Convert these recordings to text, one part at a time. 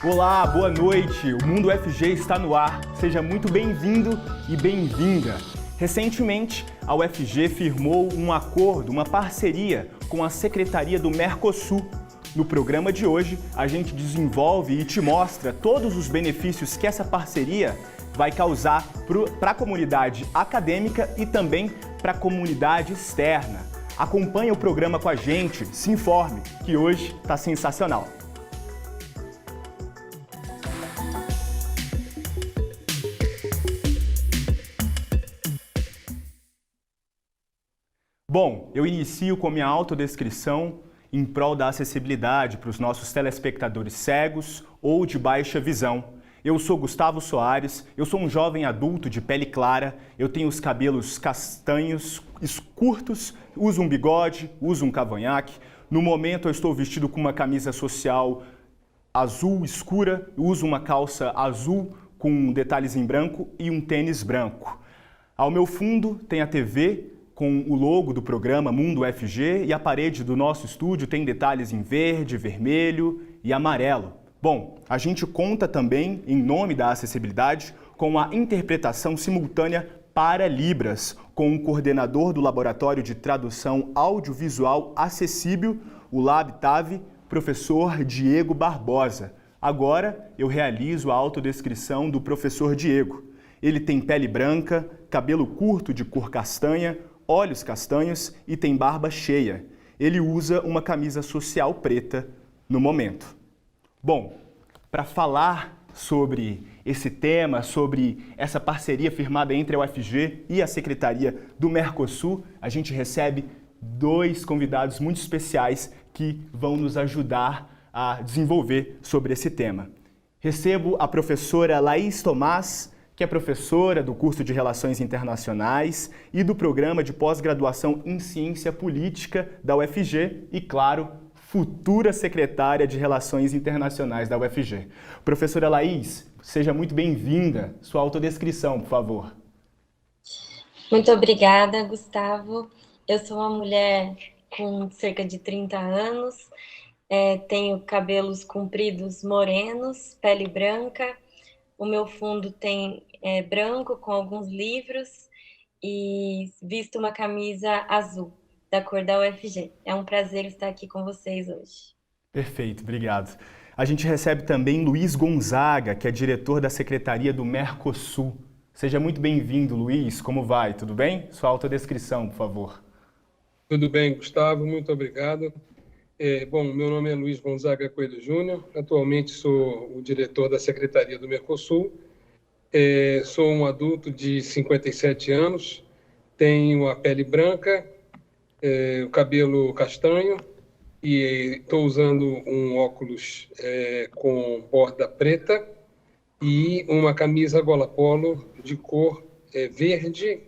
Olá, boa noite. O Mundo UFG está no ar. Seja muito bem-vindo e bem-vinda. Recentemente, a UFG firmou um acordo, uma parceria com a Secretaria do Mercosul. No programa de hoje, a gente desenvolve e te mostra todos os benefícios que essa parceria vai causar para a comunidade acadêmica e também para a comunidade externa. Acompanhe o programa com a gente, se informe, que hoje está sensacional. Bom, eu inicio com minha autodescrição em prol da acessibilidade para os nossos telespectadores cegos ou de baixa visão. Eu sou Gustavo Soares, eu sou um jovem adulto de pele clara, eu tenho os cabelos castanhos, curtos, uso um bigode, uso um cavanhaque. No momento eu estou vestido com uma camisa social azul escura, uso uma calça azul com detalhes em branco e um tênis branco. Ao meu fundo tem a TV com o logo do programa Mundo UFG e a parede do nosso estúdio tem detalhes em verde, vermelho e amarelo. Bom, a gente conta também, em nome da acessibilidade, com a interpretação simultânea para Libras, com o coordenador do Laboratório de Tradução Audiovisual Acessível, o LabTAV, professor Diego Barbosa. Agora eu realizo a autodescrição do professor Diego. Ele tem pele branca, cabelo curto de cor castanha, olhos castanhos e tem barba cheia. Ele usa uma camisa social preta no momento. Bom, para falar sobre esse tema, sobre essa parceria firmada entre a UFG e a Secretaria do Mercosul, a gente recebe dois convidados muito especiais que vão nos ajudar a desenvolver sobre esse tema. Recebo a professora Laís Tomás, que é professora do curso de Relações Internacionais e do programa de pós-graduação em Ciência Política da UFG e, claro, futura secretária de Relações Internacionais da UFG. Professora Laís, seja muito bem-vinda. Sua autodescrição, por favor. Muito obrigada, Gustavo. Eu sou uma mulher com cerca de 30 anos, tenho cabelos compridos morenos, pele branca. O meu fundo tem branco com alguns livros e visto uma camisa azul, da cor da UFG. É um prazer estar aqui com vocês hoje. Perfeito, obrigado. A gente recebe também Luiz Gonzaga, que é diretor da Secretaria do Mercosul. Seja muito bem-vindo, Luiz. Como vai? Tudo bem? Sua autodescrição, por favor. Tudo bem, Gustavo. Muito obrigado. Bom, meu nome é Luiz Gonzaga Coelho Júnior, atualmente sou o diretor da Secretaria do Mercosul, sou um adulto de 57 anos, tenho a pele branca, o cabelo castanho e estou usando um óculos com borda preta e uma camisa gola polo de cor verde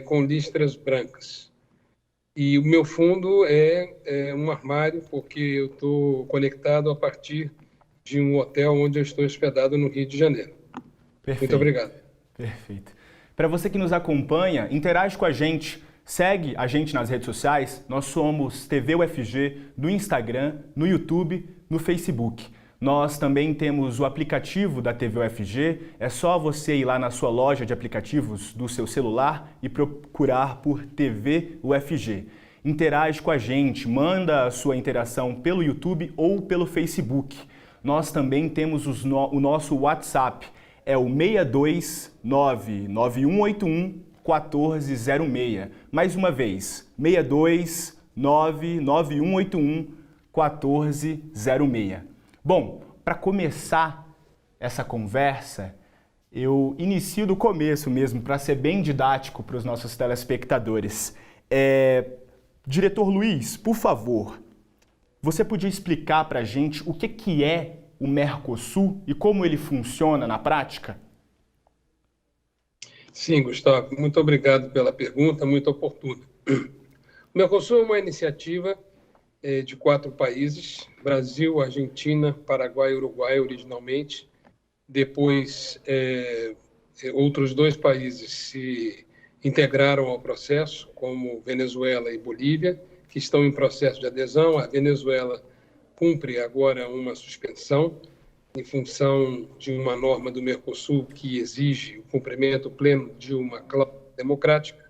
com listras brancas. E o meu fundo é um armário, porque eu estou conectado a partir de um hotel onde eu estou hospedado no Rio de Janeiro. Perfeito. Muito obrigado. Perfeito. Para você que nos acompanha, interage com a gente, segue a gente nas redes sociais. Nós somos TV UFG no Instagram, no YouTube, no Facebook. Nós também temos o aplicativo da TV UFG, é só você ir lá na sua loja de aplicativos do seu celular e procurar por TV UFG. Interage com a gente, manda a sua interação pelo YouTube ou pelo Facebook. Nós também temos o nosso WhatsApp, é o 62991811406. Mais uma vez, 62991811406. Bom, para começar essa conversa, eu inicio do começo mesmo, para ser bem didático para os nossos telespectadores. Diretor Luiz, por favor, você podia explicar para a gente o que é o Mercosul e como ele funciona na prática? Sim, Gustavo, muito obrigado pela pergunta, muito oportuna. O Mercosul é uma iniciativa de 4 países, Brasil, Argentina, Paraguai e Uruguai originalmente. Depois, outros 2 países se integraram ao processo, como Venezuela e Bolívia, que estão em processo de adesão. A Venezuela cumpre agora uma suspensão em função de uma norma do Mercosul que exige o cumprimento pleno de uma cláusula democrática,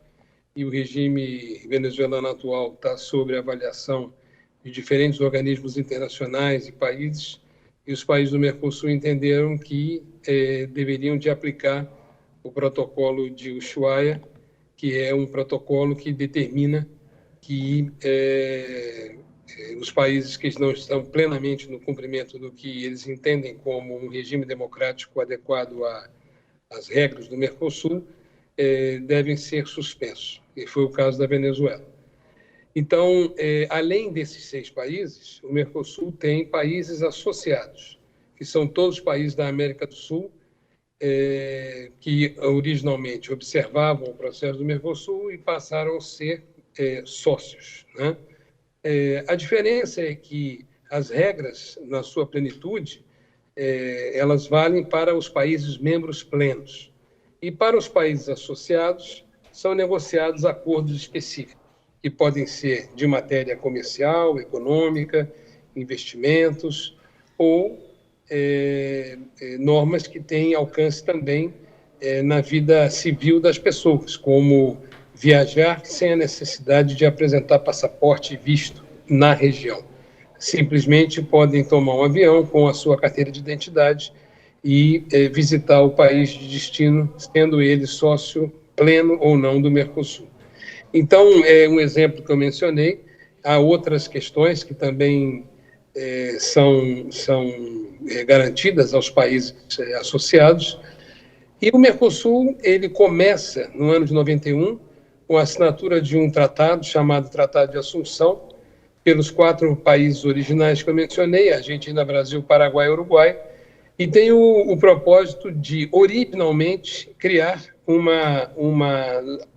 e o regime venezuelano atual está sob avaliação de diferentes organismos internacionais e países, e os países do Mercosul entenderam que deveriam de aplicar o protocolo de Ushuaia, que é um protocolo que determina que os países que não estão plenamente no cumprimento do que eles entendem como um regime democrático adequado às regras do Mercosul devem ser suspensos. E foi o caso da Venezuela. Então, além desses 6 países, o Mercosul tem países associados, que são todos os países da América do Sul, que originalmente observavam o processo do Mercosul e passaram a ser sócios, né? A diferença é que as regras, na sua plenitude, elas valem para os países membros plenos. E para os países associados, são negociados acordos específicos, que podem ser de matéria comercial, econômica, investimentos, ou normas que têm alcance também na vida civil das pessoas, como viajar sem a necessidade de apresentar passaporte e visto na região. Simplesmente podem tomar um avião com a sua carteira de identidade e visitar o país de destino, sendo ele sócio pleno ou não do Mercosul. Então, é um exemplo que eu mencionei. Há outras questões que também são garantidas aos países associados. E o Mercosul, ele começa no ano de 91 com a assinatura de um tratado chamado Tratado de Assunção, pelos 4 países originais que eu mencionei, Argentina, Brasil, Paraguai e Uruguai, e tem o propósito de, originalmente, criar uma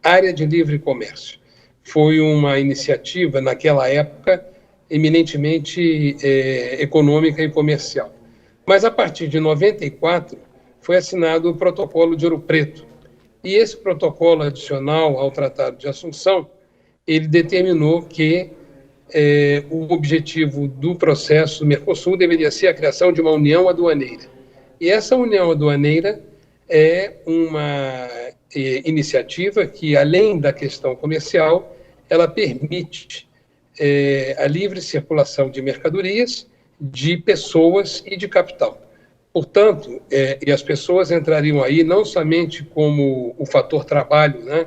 área de livre comércio. Foi uma iniciativa, naquela época, eminentemente econômica e comercial. Mas, a partir de 94, foi assinado o Protocolo de Ouro Preto. E esse protocolo adicional ao Tratado de Assunção, ele determinou que o objetivo do processo do Mercosul deveria ser a criação de uma união aduaneira. E essa união aduaneira é uma iniciativa que, além da questão comercial, ela permite a livre circulação de mercadorias, de pessoas e de capital. Portanto, e as pessoas entrariam aí não somente como o fator trabalho, né,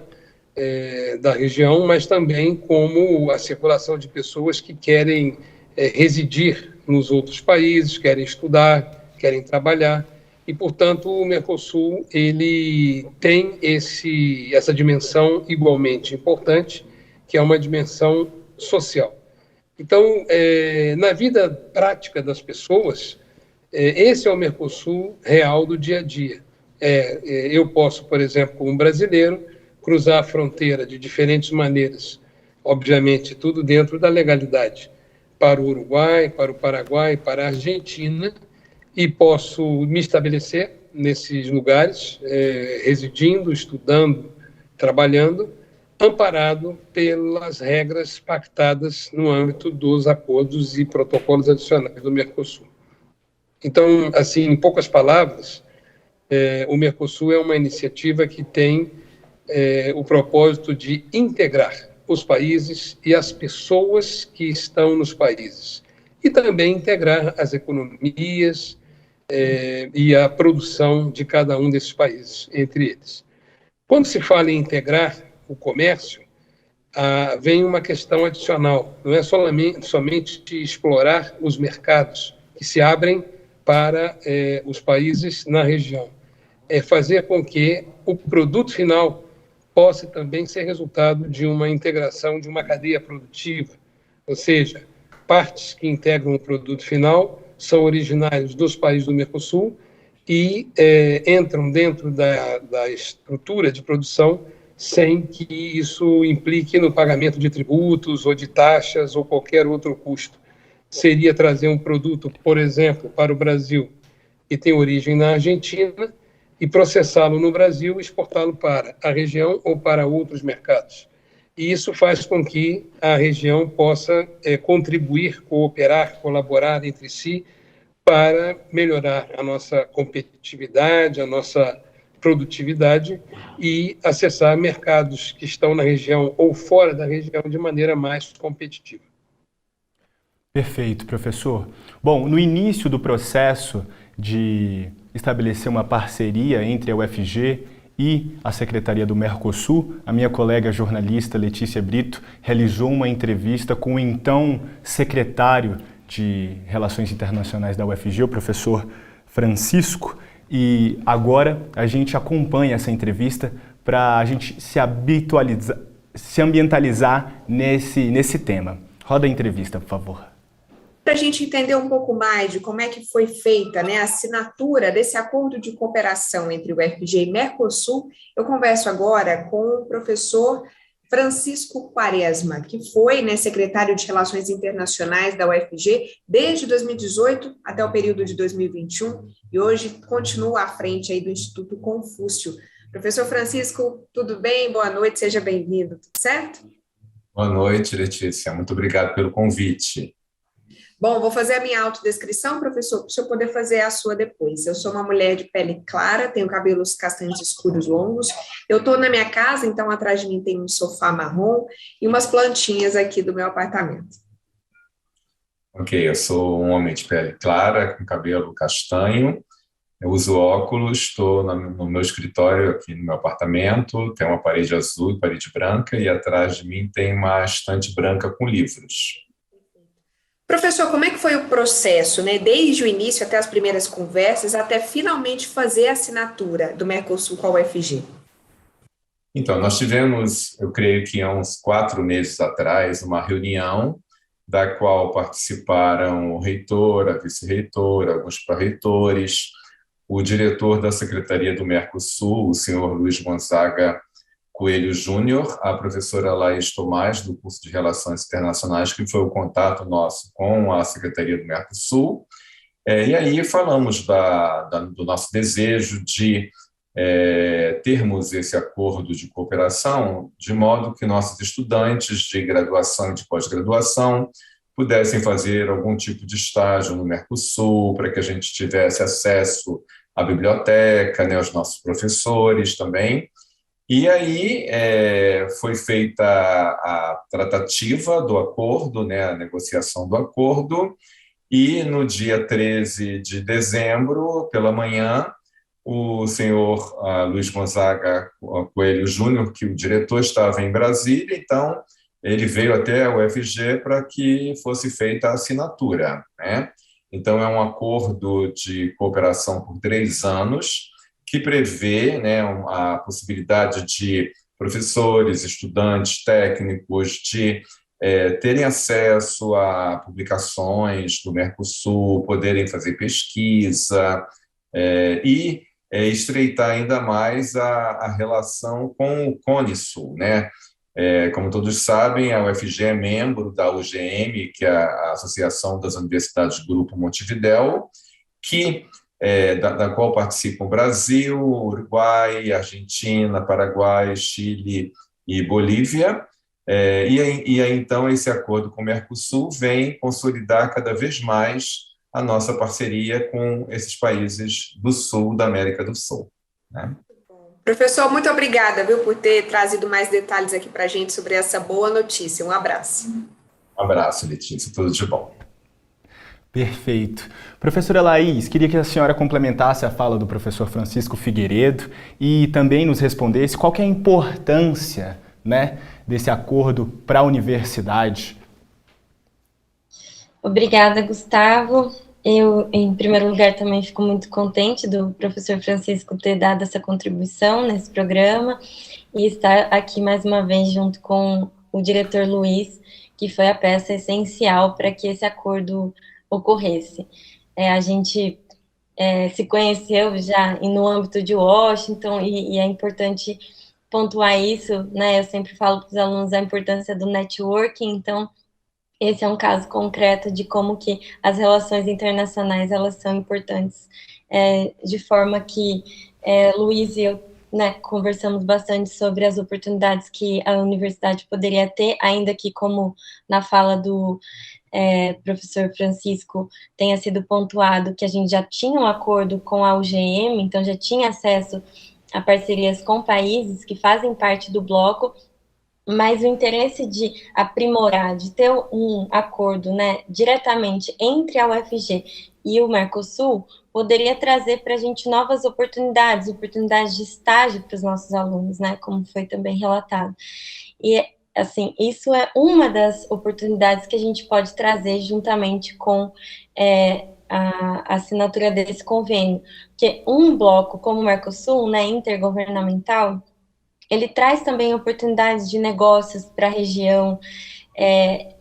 da região, mas também como a circulação de pessoas que querem residir nos outros países, querem estudar, querem trabalhar. E, portanto, o Mercosul ele tem essa dimensão igualmente importante, que é uma dimensão social. Então, na vida prática das pessoas, esse é o Mercosul real do dia a dia. Eu posso, por exemplo, como brasileiro, cruzar a fronteira de diferentes maneiras, obviamente tudo dentro da legalidade, para o Uruguai, para o Paraguai, para a Argentina, e posso me estabelecer nesses lugares, residindo, estudando, trabalhando, amparado pelas regras pactadas no âmbito dos acordos e protocolos adicionais do Mercosul. Então, assim, em poucas palavras, o Mercosul é uma iniciativa que tem o propósito de integrar os países e as pessoas que estão nos países, e também integrar as economias e a produção de cada um desses países, entre eles. Quando se fala em integrar o comércio, vem uma questão adicional, não é somente explorar os mercados que se abrem para os países na região, é fazer com que o produto final possa também ser resultado de uma integração de uma cadeia produtiva, ou seja, partes que integram o produto final são originários dos países do Mercosul e entram dentro da estrutura de produção sem que isso implique no pagamento de tributos ou de taxas ou qualquer outro custo. Seria trazer um produto, por exemplo, para o Brasil, que tem origem na Argentina, e processá-lo no Brasil e exportá-lo para a região ou para outros mercados. E isso faz com que a região possa contribuir, cooperar, colaborar entre si para melhorar a nossa competitividade, a nossa produtividade e acessar mercados que estão na região ou fora da região de maneira mais competitiva. Perfeito, professor. Bom, no início do processo de estabelecer uma parceria entre a UFG e a Secretaria do Mercosul, a minha colega jornalista Letícia Brito realizou uma entrevista com o então secretário de Relações Internacionais da UFG, o professor Francisco, e agora a gente acompanha essa entrevista para a gente se ambientalizar nesse tema. Roda a entrevista, por favor. Para a gente entender um pouco mais de como é que foi feita, né, a assinatura desse acordo de cooperação entre o UFG e Mercosul, eu converso agora com o professor Francisco Quaresma, que foi, né, secretário de Relações Internacionais da UFG desde 2018 até o período de 2021 e hoje continua à frente aí do Instituto Confúcio. Professor Francisco, tudo bem? Boa noite, seja bem-vindo, tudo certo? Boa noite, Letícia. Muito obrigado pelo convite. Bom, vou fazer a minha autodescrição, professor, para o senhor poder fazer a sua depois. Eu sou uma mulher de pele clara, tenho cabelos castanhos escuros longos. Eu estou na minha casa, então atrás de mim tem um sofá marrom e umas plantinhas aqui do meu apartamento. Ok, eu sou um homem de pele clara, com cabelo castanho. Eu uso óculos, estou no meu escritório aqui no meu apartamento. Tem uma parede azul e parede branca e atrás de mim tem uma estante branca com livros. Professor, como é que foi o processo, né? Desde o início até as primeiras conversas, até finalmente fazer a assinatura do Mercosul com a UFG? Então, nós tivemos, eu creio que há uns 4 meses atrás, uma reunião da qual participaram o reitor, a vice-reitora, alguns pró-reitores, o diretor da Secretaria do Mercosul, o senhor Luiz Gonzaga Coelho Júnior, a professora Laís Tomás, do curso de Relações Internacionais, que foi o contato nosso com a Secretaria do Mercosul, e aí falamos do nosso desejo de termos esse acordo de cooperação, de modo que nossos estudantes de graduação e de pós-graduação pudessem fazer algum tipo de estágio no Mercosul, para que a gente tivesse acesso à biblioteca, né, aos nossos professores também. E aí foi feita a tratativa do acordo, né, a negociação do acordo, e no dia 13 de dezembro, pela manhã, o senhor Luiz Gonzaga Coelho Júnior, que o diretor estava em Brasília, então ele veio até a UFG para que fosse feita a assinatura, né? Então é um acordo de cooperação por 3 anos, que prevê, né, a possibilidade de professores, estudantes, técnicos de terem acesso a publicações do Mercosul, poderem fazer pesquisa e estreitar ainda mais a relação com o CONISUL, né? Como todos sabem, a UFG é membro da UGM, que é a Associação das Universidades do Grupo Montevidéu, que da qual participam Brasil, Uruguai, Argentina, Paraguai, Chile e Bolívia. E aí, então, esse acordo com o Mercosul vem consolidar cada vez mais a nossa parceria com esses países do sul da América do Sul, né? Professor, muito obrigada, viu, por ter trazido mais detalhes aqui para a gente sobre essa boa notícia. Um abraço. Um abraço, Letícia. Tudo de bom. Perfeito. Professora Laís, queria que a senhora complementasse a fala do professor Francisco Figueiredo e também nos respondesse qual que é a importância, né, desse acordo para a universidade. Obrigada, Gustavo. Eu, em primeiro lugar, também fico muito contente do professor Francisco ter dado essa contribuição nesse programa e estar aqui mais uma vez junto com o diretor Luiz, que foi a peça essencial para que esse acordo ocorresse. A gente se conheceu já no âmbito de Washington e é importante pontuar isso, né? Eu sempre falo para os alunos a importância do networking, então esse é um caso concreto de como que as relações internacionais elas são importantes, de forma que Luiz e eu, né, conversamos bastante sobre as oportunidades que a universidade poderia ter, ainda que como na fala do professor Francisco, tenha sido pontuado que a gente já tinha um acordo com a UGM, então já tinha acesso a parcerias com países que fazem parte do bloco, mas o interesse de aprimorar, de ter um acordo, né, diretamente entre a UFG e o Mercosul, poderia trazer para a gente novas oportunidades de estágio para os nossos alunos, né, como foi também relatado. E, assim, isso é uma das oportunidades que a gente pode trazer juntamente com a assinatura desse convênio, porque um bloco como o Mercosul, né, intergovernamental, ele traz também oportunidades de negócios para a região,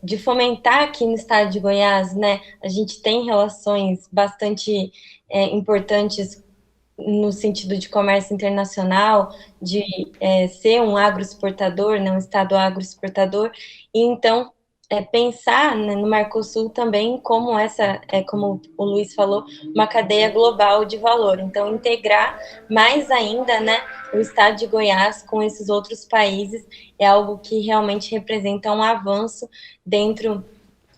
de fomentar aqui no estado de Goiás, né? A gente tem relações bastante importantes no sentido de comércio internacional, de ser um agroexportador, né, um estado agroexportador, e então pensar, né, no Mercosul também como como o Luiz falou, uma cadeia global de valor. Então, integrar mais ainda, né, o estado de Goiás com esses outros países é algo que realmente representa um avanço dentro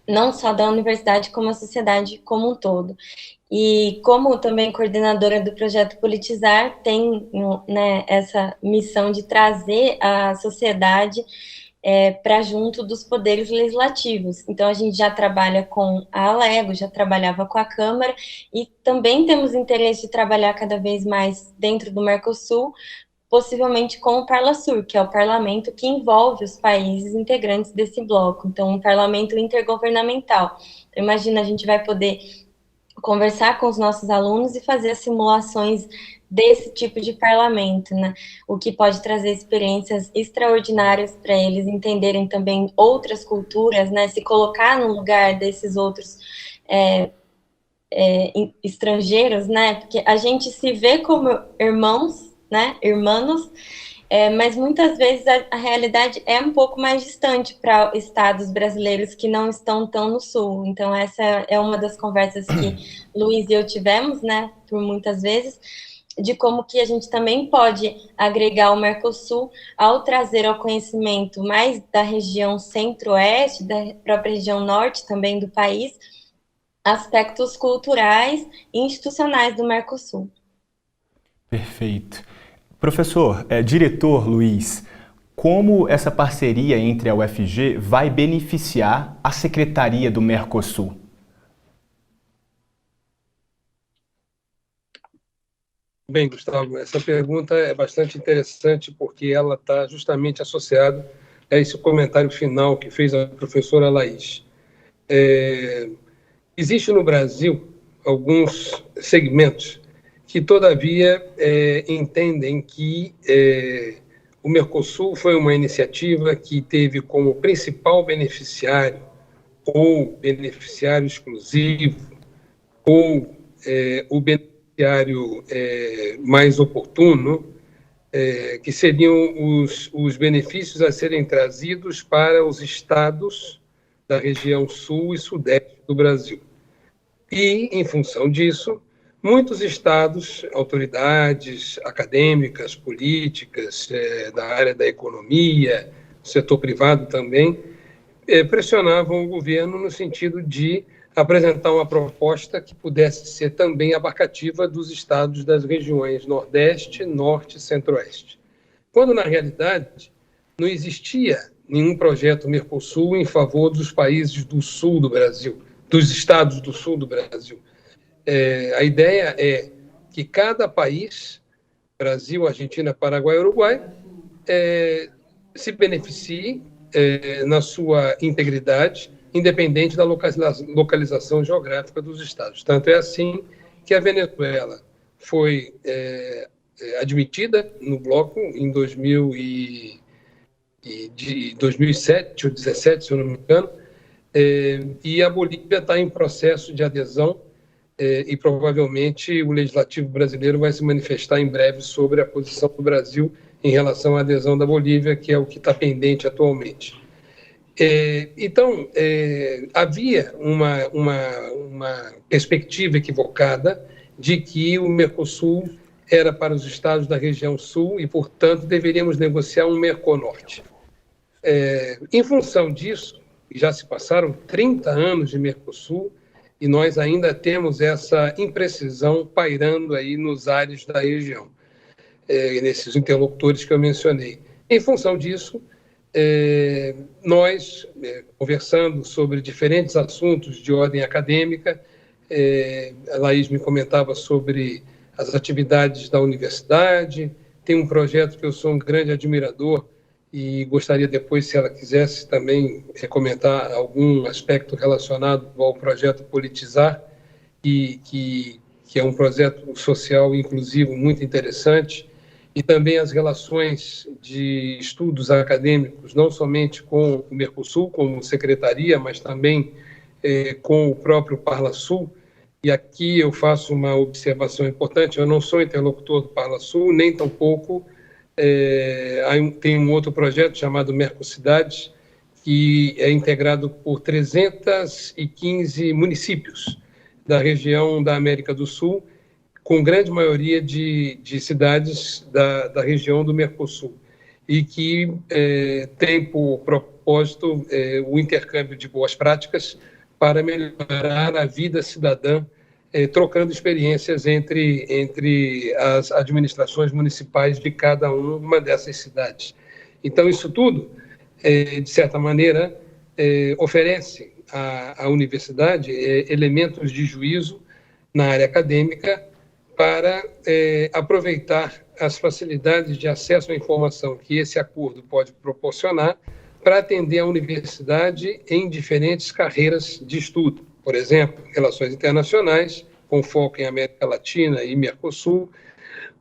não só da universidade, como a sociedade como um todo. E como também coordenadora do projeto Politizar, tem, né, essa missão de trazer a sociedade para junto dos poderes legislativos. Então, a gente já trabalha com a Alego, já trabalhava com a Câmara, e também temos interesse de trabalhar cada vez mais dentro do Mercosul, possivelmente com o Parlasur, que é o parlamento que envolve os países integrantes desse bloco, então um parlamento intergovernamental. Então, imagina, a gente vai poder conversar com os nossos alunos e fazer simulações desse tipo de parlamento, né? O que pode trazer experiências extraordinárias para eles entenderem também outras culturas, né? Se colocar no lugar desses outros estrangeiros, né? Porque a gente se vê como irmãos, né? Irmãos, mas muitas vezes a realidade é um pouco mais distante para estados brasileiros que não estão tão no sul. Então, essa é uma das conversas que Luiz e eu tivemos, né, por muitas vezes, de como que a gente também pode agregar o Mercosul ao trazer ao conhecimento mais da região centro-oeste, da própria região norte também do país, aspectos culturais e institucionais do Mercosul. Perfeito. Professor, diretor Luiz, como essa parceria entre a UFG vai beneficiar a Secretaria do Mercosul? Bem, Gustavo, essa pergunta é bastante interessante porque ela está justamente associada a esse comentário final que fez a professora Laís. Existe no Brasil alguns segmentos que, todavia, entendem que o Mercosul foi uma iniciativa que teve como principal beneficiário, ou beneficiário exclusivo, ou o beneficiário mais oportuno, que seriam os benefícios a serem trazidos para os estados da região sul e sudeste do Brasil. E, em função disso, muitos estados, autoridades acadêmicas, políticas, da área da economia, setor privado também, pressionavam o governo no sentido de apresentar uma proposta que pudesse ser também abarcativa dos estados das regiões Nordeste, Norte e Centro-Oeste. Quando, na realidade, não existia nenhum projeto Mercosul em favor dos países do sul do Brasil, dos estados do sul do Brasil. A ideia é que cada país, Brasil, Argentina, Paraguai e Uruguai, se beneficie na sua integridade, independente da localização geográfica dos estados. Tanto é assim que a Venezuela foi admitida no bloco em 2007 ou 2017, se eu não me engano, e a Bolívia está em processo de adesão, e provavelmente o legislativo brasileiro vai se manifestar em breve sobre a posição do Brasil em relação à adesão da Bolívia, que é o que está pendente atualmente. Então, havia uma perspectiva equivocada de que o Mercosul era para os estados da região sul e, portanto, deveríamos negociar um Merconorte. Em função disso, já se passaram 30 anos de Mercosul e nós ainda temos essa imprecisão pairando aí nos ares da região, nesses interlocutores que eu mencionei. Em função disso, nós, conversando sobre diferentes assuntos de ordem acadêmica, a Laís me comentava sobre as atividades da universidade, tem um projeto que eu sou um grande admirador e gostaria depois, se ela quisesse, também comentar algum aspecto relacionado ao projeto Politizar, que é um projeto social inclusivo muito interessante, e também as relações de estudos acadêmicos, não somente com o Mercosul, como secretaria, mas também com o próprio Parlasul. E aqui eu faço uma observação importante: eu não sou interlocutor do Parlasul, nem tampouco tem um outro projeto chamado Mercocidades, que é integrado por 315 municípios da região da América do Sul, com grande maioria de cidades da região do Mercosul, e que tem por propósito o intercâmbio de boas práticas para melhorar a vida cidadã, trocando experiências entre as administrações municipais de cada uma dessas cidades. Então, isso tudo, de certa maneira, oferece à universidade elementos de juízo na área acadêmica para aproveitar as facilidades de acesso à informação que esse acordo pode proporcionar para atender a universidade em diferentes carreiras de estudo. Por exemplo, relações internacionais, com foco em América Latina e Mercosul,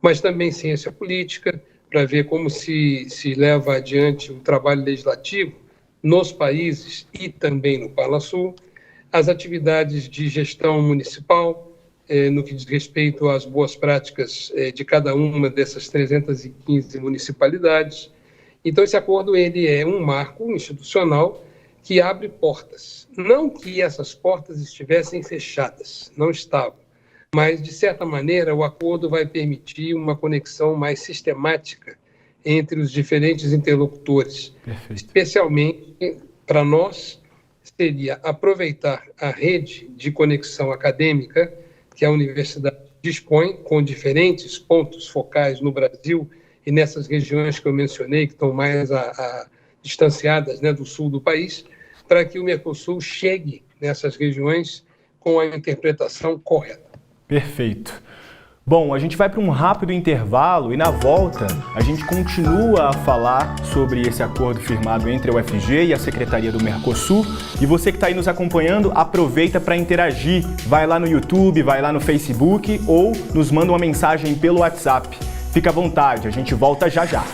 mas também ciência política, para ver como se leva adiante o trabalho legislativo nos países e também no Parlasul, as atividades de gestão municipal, no que diz respeito às boas práticas de cada uma dessas 315 municipalidades. Então, esse acordo ele é um marco institucional que abre portas. Não que essas portas estivessem fechadas, não estavam, mas, de certa maneira, o acordo vai permitir uma conexão mais sistemática entre os diferentes interlocutores. Perfeito. Especialmente, para nós, seria aproveitar a rede de conexão acadêmica que a universidade dispõe, com diferentes pontos focais no Brasil e nessas regiões que eu mencionei, que estão mais distanciadas, né, do sul do país, para que o Mercosul chegue nessas regiões com a interpretação correta. Perfeito. Bom, a gente vai para um rápido intervalo e na volta a gente continua a falar sobre esse acordo firmado entre a UFG e a Secretaria do Mercosul. E você que está aí nos acompanhando, aproveita para interagir. Vai lá no YouTube, vai lá no Facebook ou nos manda uma mensagem pelo WhatsApp. Fica à vontade, a gente volta já já.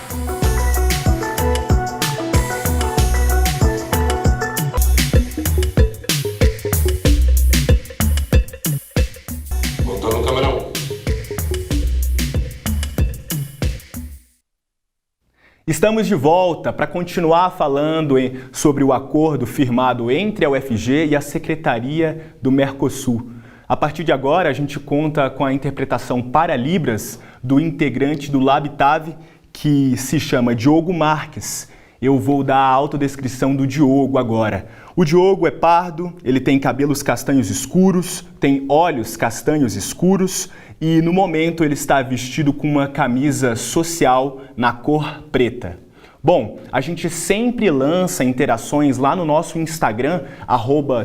Estamos de volta para continuar falando sobre o acordo firmado entre a UFG e a Secretaria do Mercosul. A partir de agora, a gente conta com a interpretação para Libras do integrante do LabTAV, que se chama Diogo Marques. Eu vou dar a autodescrição do Diogo agora. O Diogo é pardo, ele tem cabelos castanhos escuros, tem olhos castanhos escuros e no momento ele está vestido com uma camisa social na cor preta. Bom, a gente sempre lança interações lá no nosso Instagram,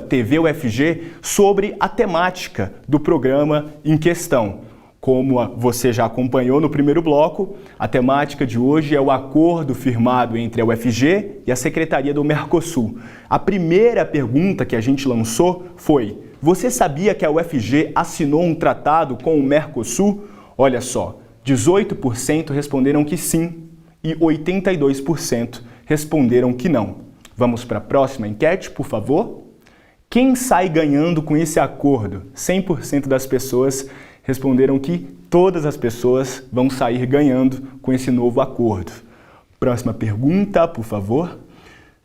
@TVUFG, sobre a temática do programa em questão. Como você já acompanhou no primeiro bloco, a temática de hoje é o acordo firmado entre a UFG e a Secretaria do Mercosul. A primeira pergunta que a gente lançou foi: você sabia que a UFG assinou um tratado com o Mercosul? Olha só, 18% responderam que sim e 82% responderam que não. Vamos para a próxima enquete, por favor? Quem sai ganhando com esse acordo? 100% das pessoas responderam que todas as pessoas vão sair ganhando com esse novo acordo. Próxima pergunta, por favor.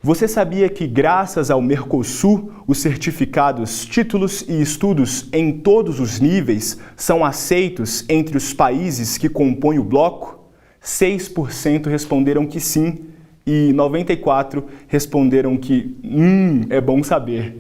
Você sabia que, graças ao Mercosul, os certificados, títulos e estudos em todos os níveis são aceitos entre os países que compõem o bloco? 6% responderam que sim e 94 responderam que é bom saber.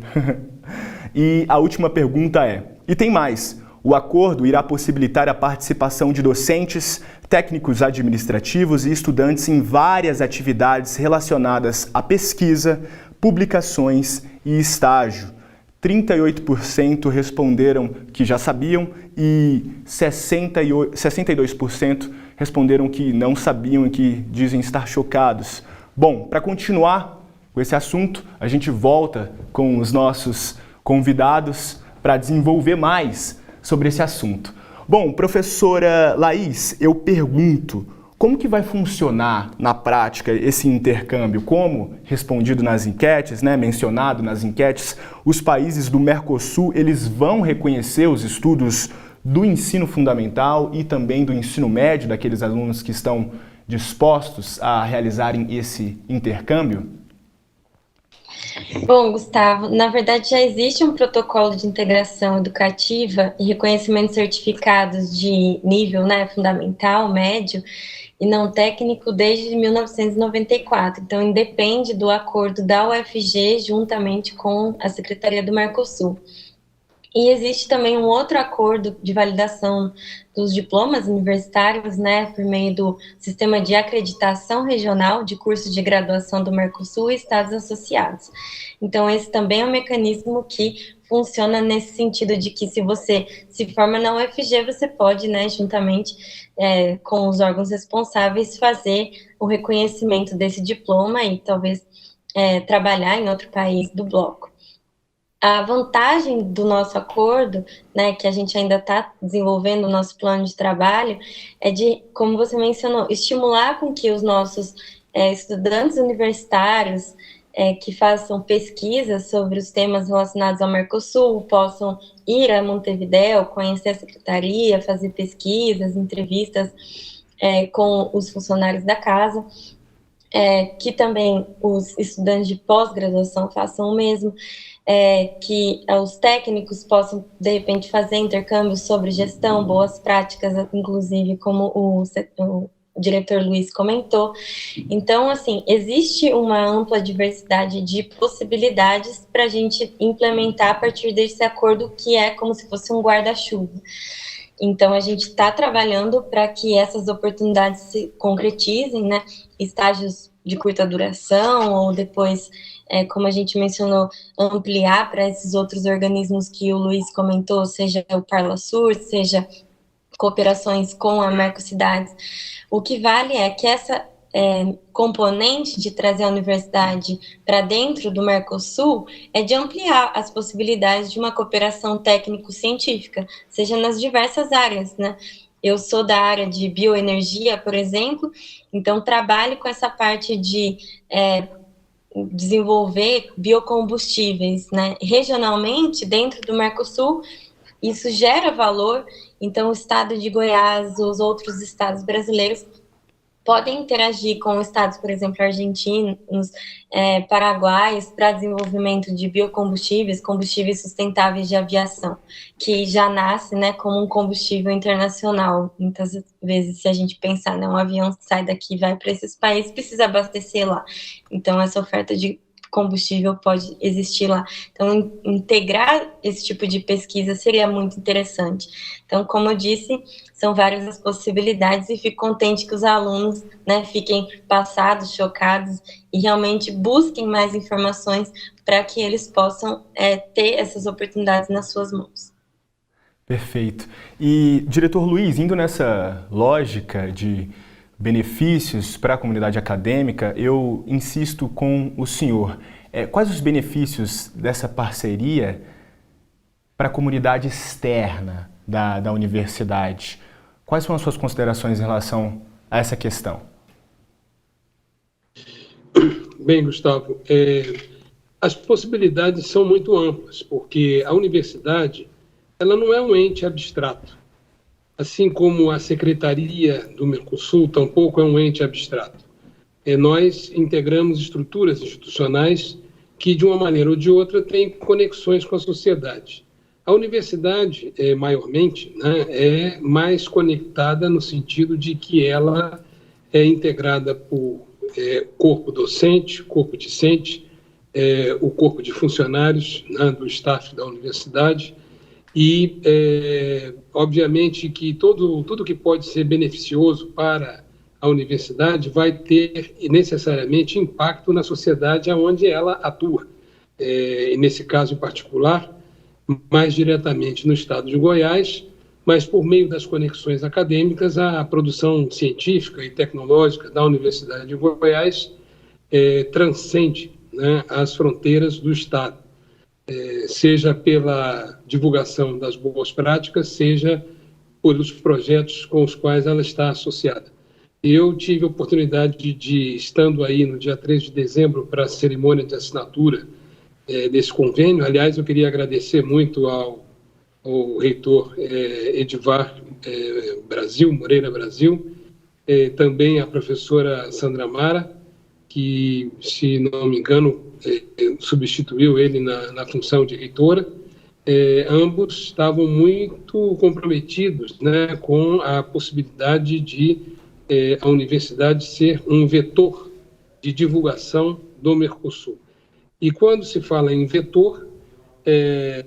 E a última pergunta é: e tem mais? O acordo irá possibilitar a participação de docentes, técnicos administrativos e estudantes em várias atividades relacionadas à pesquisa, publicações e estágio. 38% responderam que já sabiam e 62% responderam que não sabiam e que dizem estar chocados. Bom, para continuar com esse assunto, a gente volta com os nossos convidados para desenvolver mais sobre esse assunto. Bom, professora Laís, eu pergunto, como que vai funcionar na prática esse intercâmbio? Como respondido nas enquetes, mencionado nas enquetes, os países do Mercosul, eles vão reconhecer os estudos do ensino fundamental e também do ensino médio daqueles alunos que estão dispostos a realizarem esse intercâmbio? Bom, Gustavo, na verdade já existe um protocolo de integração educativa e reconhecimento de certificados de nível, fundamental, médio e não técnico desde 1994. Então, independe do acordo da UFG juntamente com a Secretaria do Mercosul. E existe também um outro acordo de validação dos diplomas universitários, por meio do Sistema de Acreditação Regional de Cursos de Graduação do Mercosul e Estados Associados. Então, esse também é um mecanismo que funciona nesse sentido de que se você se forma na UFG, você pode, juntamente com os órgãos responsáveis, fazer o reconhecimento desse diploma e talvez trabalhar em outro país do bloco. A vantagem do nosso acordo, que a gente ainda está desenvolvendo o nosso plano de trabalho, é de, como você mencionou, estimular com que os nossos estudantes universitários que façam pesquisas sobre os temas relacionados ao Mercosul possam ir a Montevidéu, conhecer a secretaria, fazer pesquisas, entrevistas com os funcionários da casa, que também os estudantes de pós-graduação façam o mesmo, que os técnicos possam, de repente, fazer intercâmbios sobre gestão, boas práticas, inclusive, como o diretor Luiz comentou. Então, assim, existe uma ampla diversidade de possibilidades para a gente implementar a partir desse acordo, que é como se fosse um guarda-chuva. Então, a gente está trabalhando para que essas oportunidades se concretizem, estágios de curta duração, ou depois, como a gente mencionou, ampliar para esses outros organismos que o Luiz comentou, seja o Parlasur, seja cooperações com a Mercocidades. O que vale é que essa componente de trazer a universidade para dentro do Mercosul é de ampliar as possibilidades de uma cooperação técnico-científica, seja nas diversas áreas, Eu sou da área de bioenergia, por exemplo, então trabalho com essa parte de desenvolver biocombustíveis, regionalmente, dentro do Mercosul. Isso gera valor, então o estado de Goiás, os outros estados brasileiros podem interagir com estados, por exemplo, argentinos, paraguaios, para desenvolvimento de biocombustíveis, combustíveis sustentáveis de aviação, que já nasce como um combustível internacional. Muitas vezes, se a gente pensar, um avião sai daqui e vai para esses países, precisa abastecer lá. Então, essa oferta de combustível pode existir lá. Então, integrar esse tipo de pesquisa seria muito interessante. Então, como eu disse, são várias as possibilidades e fico contente que os alunos fiquem passados, chocados e realmente busquem mais informações para que eles possam ter essas oportunidades nas suas mãos. Perfeito. E, diretor Luiz, indo nessa lógica de benefícios para a comunidade acadêmica, eu insisto com o senhor. Quais os benefícios dessa parceria para a comunidade externa da universidade? Quais são as suas considerações em relação a essa questão? Bem, Gustavo, as possibilidades são muito amplas, porque a universidade ela não é um ente abstrato. Assim como a Secretaria do Mercosul tampouco é um ente abstrato. Nós integramos estruturas institucionais que, de uma maneira ou de outra, têm conexões com a sociedade. A universidade, maiormente, é mais conectada no sentido de que ela é integrada por corpo docente, corpo discente, o corpo de funcionários, né, do staff da universidade e, obviamente, que tudo que pode ser beneficioso para a universidade vai ter necessariamente impacto na sociedade onde ela atua. E nesse caso em particular, mais diretamente no estado de Goiás, mas por meio das conexões acadêmicas, a produção científica e tecnológica da Universidade de Goiás transcende, né, as fronteiras do estado, seja pela divulgação das boas práticas, seja pelos projetos com os quais ela está associada. Eu tive a oportunidade de, estando aí no dia 3 de dezembro para a cerimônia de assinatura desse convênio. Aliás, eu queria agradecer muito ao reitor Edivar Moreira Brasil, também à professora Sandra Mara, que, se não me engano, substituiu ele na função de reitora. Ambos estavam muito comprometidos, né, com a possibilidade de a universidade ser um vetor de divulgação do Mercosul. E quando se fala em vetor,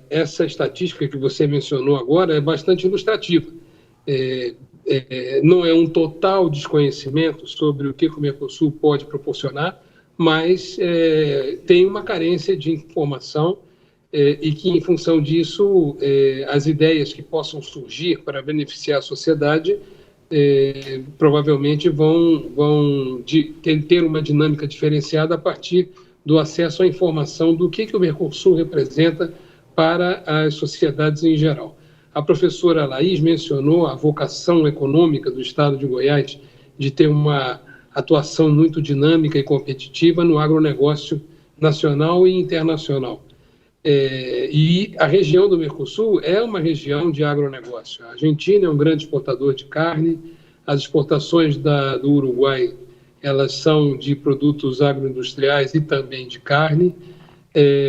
essa estatística que você mencionou agora é bastante ilustrativa. Não é um total desconhecimento sobre o que o Mercosul pode proporcionar, mas tem uma carência de informação e que, em função disso, as ideias que possam surgir para beneficiar a sociedade provavelmente vão ter uma dinâmica diferenciada a partir do acesso à informação do que o Mercosul representa para as sociedades em geral. A professora Laís mencionou a vocação econômica do estado de Goiás de ter uma atuação muito dinâmica e competitiva no agronegócio nacional e internacional. E a região do Mercosul é uma região de agronegócio. A Argentina é um grande exportador de carne, as exportações do Uruguai, elas são de produtos agroindustriais e também de carne.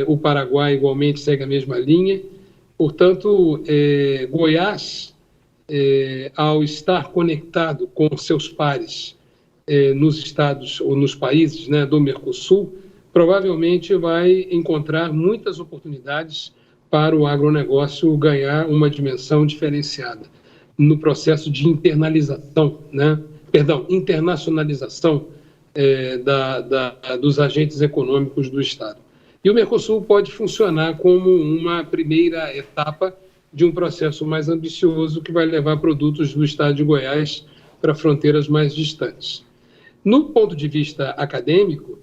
O Paraguai igualmente segue a mesma linha. Portanto, Goiás, ao estar conectado com seus pares nos estados ou nos países, né, do Mercosul, provavelmente vai encontrar muitas oportunidades para o agronegócio ganhar uma dimensão diferenciada no processo de internacionalização dos agentes econômicos do Estado. E o Mercosul pode funcionar como uma primeira etapa de um processo mais ambicioso que vai levar produtos do Estado de Goiás para fronteiras mais distantes. No ponto de vista acadêmico,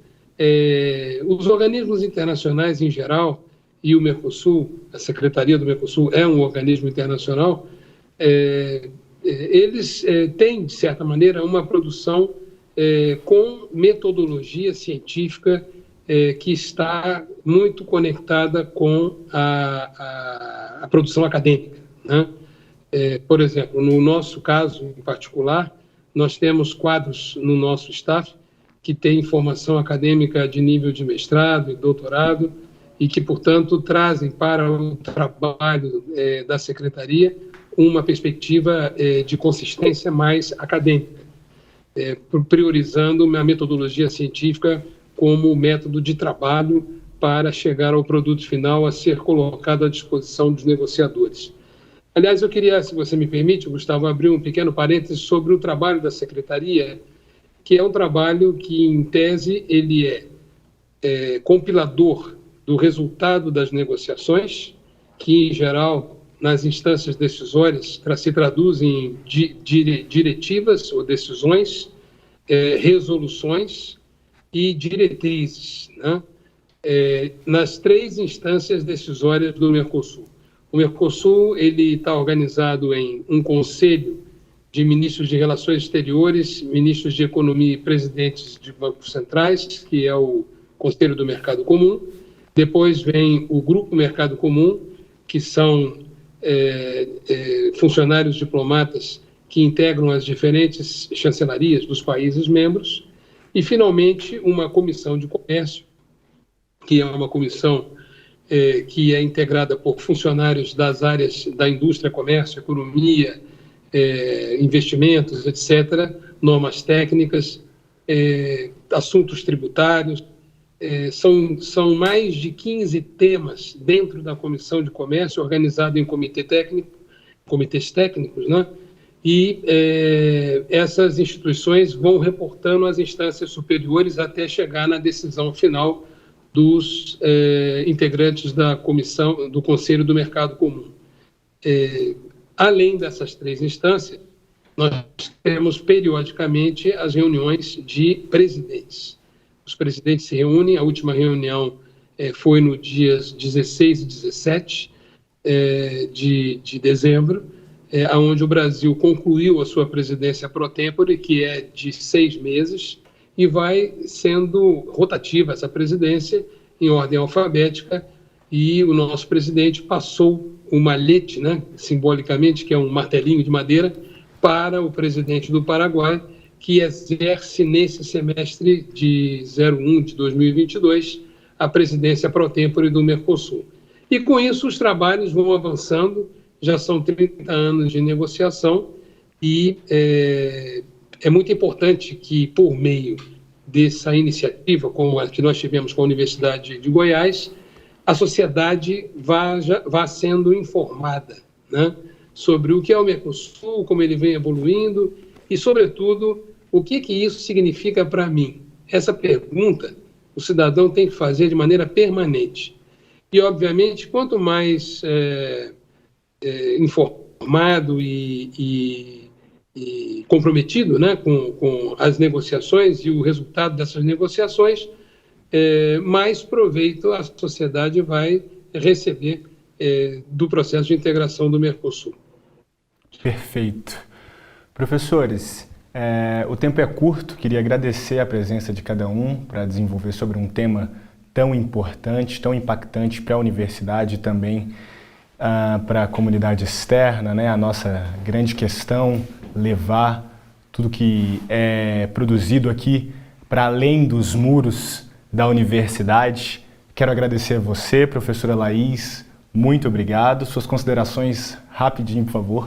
os organismos internacionais em geral, e o Mercosul, a Secretaria do Mercosul é um organismo internacional, eles têm, de certa maneira, uma produção com metodologia científica que está muito conectada com a produção acadêmica, né? Por exemplo, no nosso caso em particular, nós temos quadros no nosso staff que têm formação acadêmica de nível de mestrado e doutorado e que, portanto, trazem para o trabalho da Secretaria uma perspectiva de consistência mais acadêmica, priorizando a metodologia científica como método de trabalho para chegar ao produto final a ser colocado à disposição dos negociadores. Aliás, eu queria, se você me permite, Gustavo, abrir um pequeno parênteses sobre o trabalho da Secretaria, que é um trabalho que, em tese, ele é compilador do resultado das negociações, que, em geral, nas instâncias decisórias, se traduzem em diretivas ou decisões, resoluções e diretrizes, né? Nas três instâncias decisórias do Mercosul. O Mercosul ele está organizado em um conselho de ministros de Relações Exteriores, ministros de Economia e presidentes de bancos centrais, que é o Conselho do Mercado Comum. Depois vem o Grupo Mercado Comum, que são funcionários diplomatas que integram as diferentes chancelarias dos países membros. E, finalmente, uma comissão de comércio, que é uma comissão que é integrada por funcionários das áreas da indústria, comércio, economia, investimentos, etc., normas técnicas, assuntos tributários. São mais de 15 temas dentro da Comissão de Comércio, organizado em comitês técnicos, né? E essas instituições vão reportando às instâncias superiores até chegar na decisão final dos integrantes da comissão, do Conselho do Mercado Comum. Além dessas 3 instâncias, nós temos periodicamente as reuniões de presidentes. Os presidentes se reúnem, a última reunião foi no dias 16 e 17 de dezembro, onde o Brasil concluiu a sua presidência pro tempore, que é de 6 meses, e vai sendo rotativa essa presidência em ordem alfabética, e o nosso presidente passou o malhete, né, simbolicamente, que é um martelinho de madeira, para o presidente do Paraguai, que exerce nesse semestre de 01 de 2022 a presidência pro tempore do Mercosul. E com isso os trabalhos vão avançando, já são 30 anos de negociação e é muito importante que, por meio dessa iniciativa, como a que nós tivemos com a Universidade de Goiás, a sociedade vá sendo informada, né, sobre o que é o Mercosul, como ele vem evoluindo e, sobretudo, o que isso significa para mim. Essa pergunta o cidadão tem que fazer de maneira permanente. E, obviamente, quanto mais informado e comprometido, né, com as negociações e o resultado dessas negociações, mais proveito a sociedade vai receber do processo de integração do Mercosul. Perfeito. Professores, o tempo é curto, queria agradecer a presença de cada um para desenvolver sobre um tema tão importante, tão impactante para a universidade e também para a comunidade externa, né? A nossa grande questão, levar tudo que é produzido aqui para além dos muros da universidade. Quero agradecer a você, professora Laís, muito obrigado. Suas considerações rapidinho, por favor.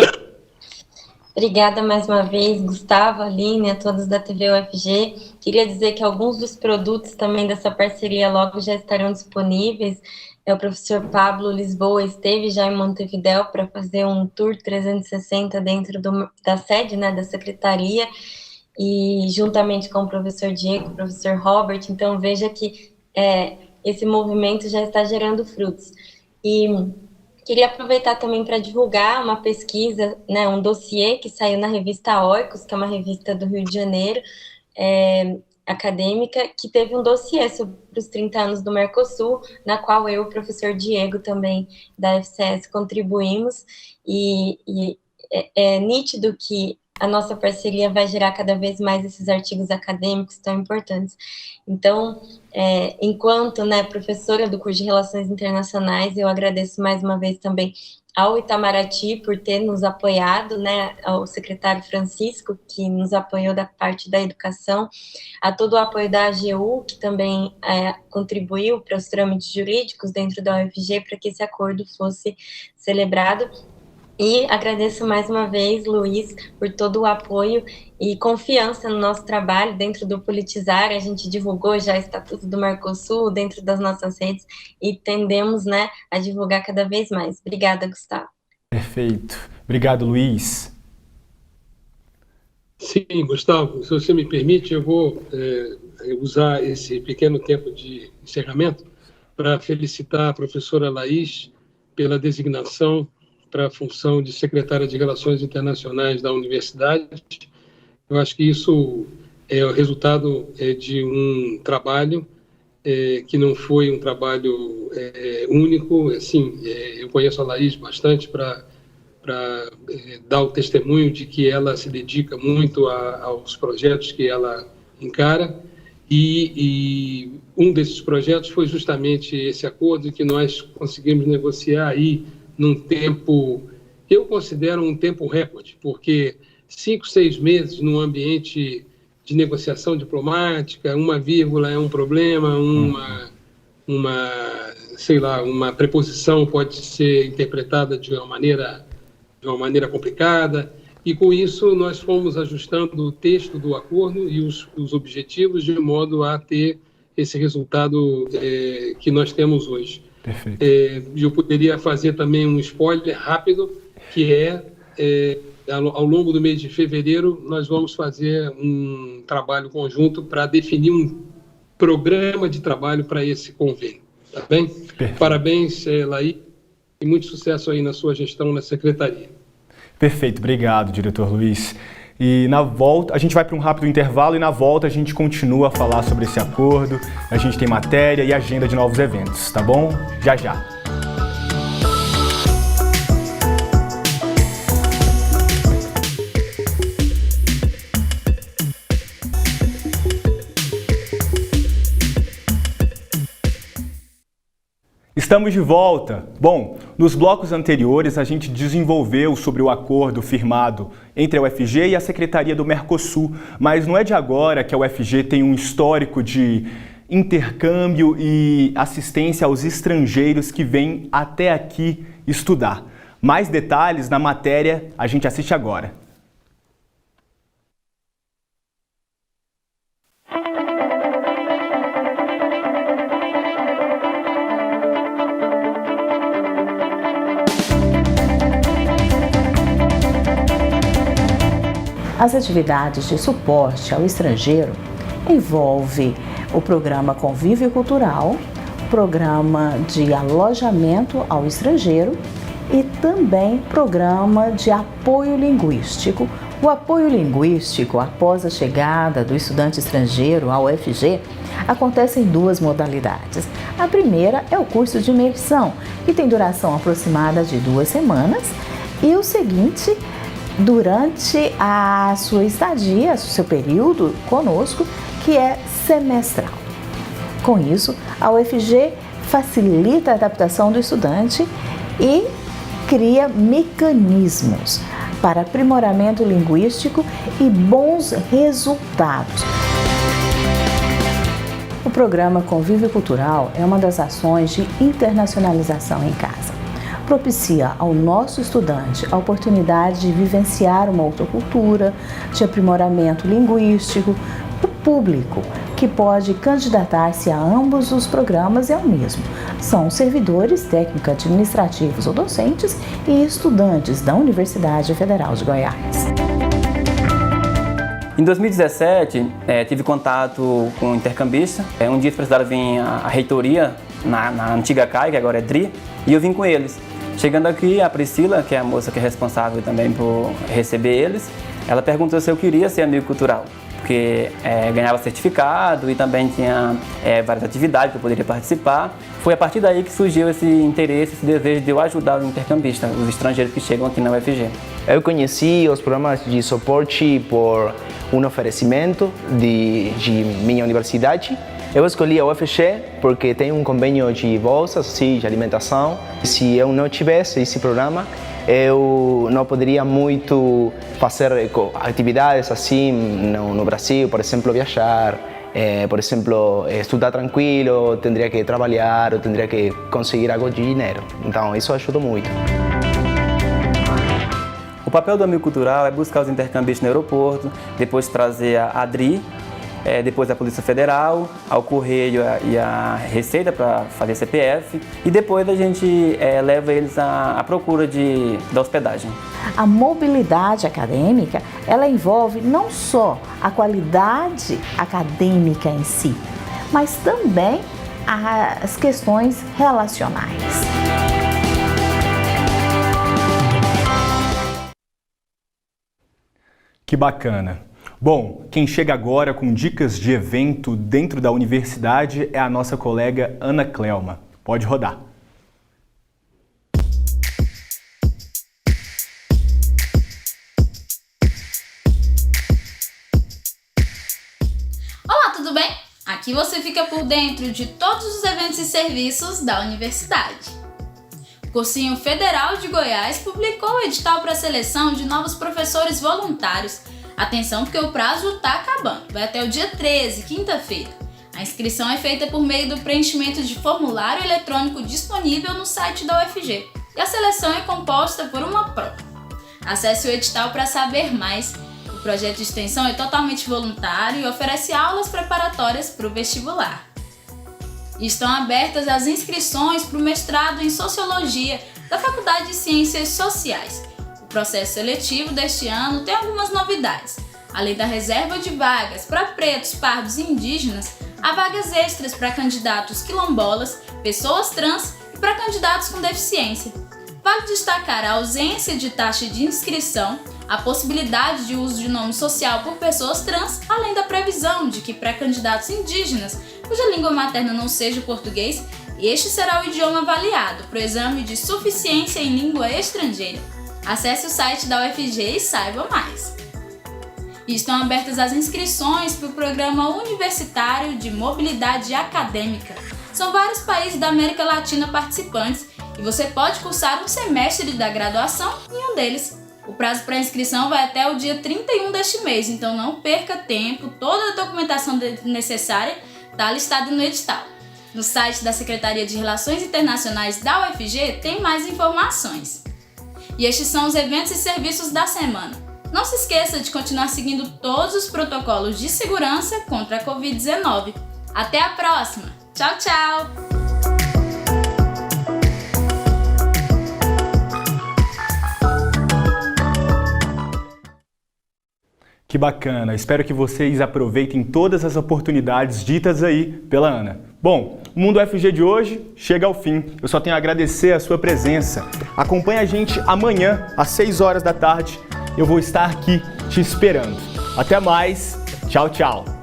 Obrigada mais uma vez, Gustavo, Aline, a todos da TV UFG. Queria dizer que alguns dos produtos também dessa parceria logo já estarão disponíveis. O professor Pablo Lisboa esteve já em Montevidéu para fazer um tour 360 dentro da sede, né, da secretaria, e juntamente com o professor Diego, o professor Robert. Então, veja que esse movimento já está gerando frutos. E queria aproveitar também para divulgar uma pesquisa, né, um dossiê que saiu na revista Oikos, que é uma revista do Rio de Janeiro, acadêmica, que teve um dossiê sobre os 30 anos do Mercosul, na qual eu e o professor Diego também da FCS contribuímos, e é nítido que a nossa parceria vai gerar cada vez mais esses artigos acadêmicos tão importantes. Então, enquanto, né, professora do curso de Relações Internacionais, eu agradeço mais uma vez também ao Itamaraty por ter nos apoiado, né, ao secretário Francisco, que nos apoiou da parte da educação, a todo o apoio da AGU, que também contribuiu para os trâmites jurídicos dentro da UFG para que esse acordo fosse celebrado. E agradeço mais uma vez, Luiz, por todo o apoio e confiança no nosso trabalho dentro do Politizar. A gente divulgou já o Estatuto do Mercosul dentro das nossas redes e tendemos, né, a divulgar cada vez mais. Obrigada, Gustavo. Perfeito. Obrigado, Luiz. Sim, Gustavo, se você me permite, eu vou usar esse pequeno tempo de encerramento para felicitar a professora Laís pela designação para a função de secretária de Relações Internacionais da universidade. Eu acho que isso é o resultado de um trabalho que não foi um trabalho único. Assim, eu conheço a Laís bastante para dar o testemunho de que ela se dedica muito aos projetos que ela encara, e um desses projetos foi justamente esse acordo que nós conseguimos negociar aí num tempo, eu considero um tempo recorde, porque 5, 6 meses num ambiente de negociação diplomática, uma vírgula é um problema, uma preposição pode ser interpretada de uma maneira complicada. e com isso nós fomos ajustando o texto do acordo e os objetivos de modo a ter esse resultado que nós temos hoje. Perfeito. Eu poderia fazer também um spoiler rápido, que ao longo do mês de fevereiro, nós vamos fazer um trabalho conjunto para definir um programa de trabalho para esse convênio. Tá bem? Perfeito. Parabéns, Laís, e muito sucesso aí na sua gestão na Secretaria. Perfeito, obrigado, diretor Luiz. E na volta, a gente vai para um rápido intervalo e na volta a gente continua a falar sobre esse acordo. A gente tem matéria e agenda de novos eventos, tá bom? Já já. Estamos de volta. Bom, nos blocos anteriores a gente desenvolveu sobre o acordo firmado entre a UFG e a Secretaria do Mercosul, mas não é de agora que a UFG tem um histórico de intercâmbio e assistência aos estrangeiros que vêm até aqui estudar. Mais detalhes na matéria a gente assiste agora. As atividades de suporte ao estrangeiro envolvem o programa Convívio Cultural, programa de alojamento ao estrangeiro e também programa de apoio linguístico. O apoio linguístico, após a chegada do estudante estrangeiro ao UFG, acontece em duas modalidades. A primeira é o curso de imersão, que tem duração aproximada de 2 semanas, e o seguinte, durante a sua estadia, o seu período conosco, que é semestral. Com isso, a UFG facilita a adaptação do estudante e cria mecanismos para aprimoramento linguístico e bons resultados. O programa Convívio Cultural é uma das ações de internacionalização em casa. Propicia ao nosso estudante a oportunidade de vivenciar uma outra cultura, de aprimoramento linguístico. O público que pode candidatar-se a ambos os programas é o mesmo. São servidores técnico-administrativos ou docentes e estudantes da Universidade Federal de Goiás. Em 2017, tive contato com um intercambista. Um dia eles precisaram vir à reitoria, na antiga CAI, que agora é DRI, e eu vim com eles. Chegando aqui, a Priscila, que é a moça que é responsável também por receber eles, ela perguntou se eu queria ser amigo cultural, porque ganhava certificado e também tinha várias atividades que eu poderia participar. Foi a partir daí que surgiu esse interesse, esse desejo de eu ajudar os intercambistas, os estrangeiros que chegam aqui na UFG. Eu conheci os programas de suporte por um oferecimento de minha universidade. Eu escolhi a UFG porque tem um convênio de bolsas, sim, de alimentação. Se eu não tivesse esse programa, eu não poderia muito fazer atividades assim no Brasil, por exemplo, viajar, por exemplo, estudar tranquilo, teria que trabalhar, eu teria que conseguir algo de dinheiro. Então, isso ajuda muito. O papel do amigo cultural é buscar os intercambistas no aeroporto, depois trazer a DRI, depois a Polícia Federal, ao Correio e a Receita para fazer CPF, e depois a gente leva eles à procura da hospedagem. A mobilidade acadêmica, ela envolve não só a qualidade acadêmica em si, mas também as questões relacionais. Que bacana! Bom, quem chega agora com dicas de evento dentro da universidade é a nossa colega Ana Clelma. Pode rodar. Olá, tudo bem? Aqui você fica por dentro de todos os eventos e serviços da universidade. O Cursinho Federal de Goiás publicou o edital para a seleção de novos professores voluntários. Atenção, porque o prazo está acabando, vai até o dia 13, quinta-feira. A inscrição é feita por meio do preenchimento de formulário eletrônico disponível no site da UFG. E a seleção é composta por uma prova. Acesse o edital para saber mais. O projeto de extensão é totalmente voluntário e oferece aulas preparatórias para o vestibular. Estão abertas as inscrições para o mestrado em Sociologia da Faculdade de Ciências Sociais. O processo seletivo deste ano tem algumas novidades. Além da reserva de vagas para pretos, pardos e indígenas, há vagas extras para candidatos quilombolas, pessoas trans e para candidatos com deficiência. Vale destacar a ausência de taxa de inscrição, a possibilidade de uso de nome social por pessoas trans, além da previsão de que pré-candidatos indígenas, cuja língua materna não seja o português, este será o idioma avaliado para o exame de suficiência em língua estrangeira. Acesse o site da UFG e saiba mais. E estão abertas as inscrições para o Programa Universitário de Mobilidade Acadêmica. São vários países da América Latina participantes e você pode cursar um semestre da graduação em um deles. O prazo para inscrição vai até o dia 31 deste mês, então não perca tempo, toda a documentação necessária está listada no edital. No site da Secretaria de Relações Internacionais da UFG tem mais informações. E estes são os eventos e serviços da semana. Não se esqueça de continuar seguindo todos os protocolos de segurança contra a Covid-19. Até a próxima! Tchau, tchau! Que bacana! Espero que vocês aproveitem todas as oportunidades ditas aí pela Ana. Bom, o Mundo UFG de hoje chega ao fim. Eu só tenho a agradecer a sua presença. Acompanhe a gente amanhã, às 6 horas da tarde. Eu vou estar aqui te esperando. Até mais. Tchau, tchau.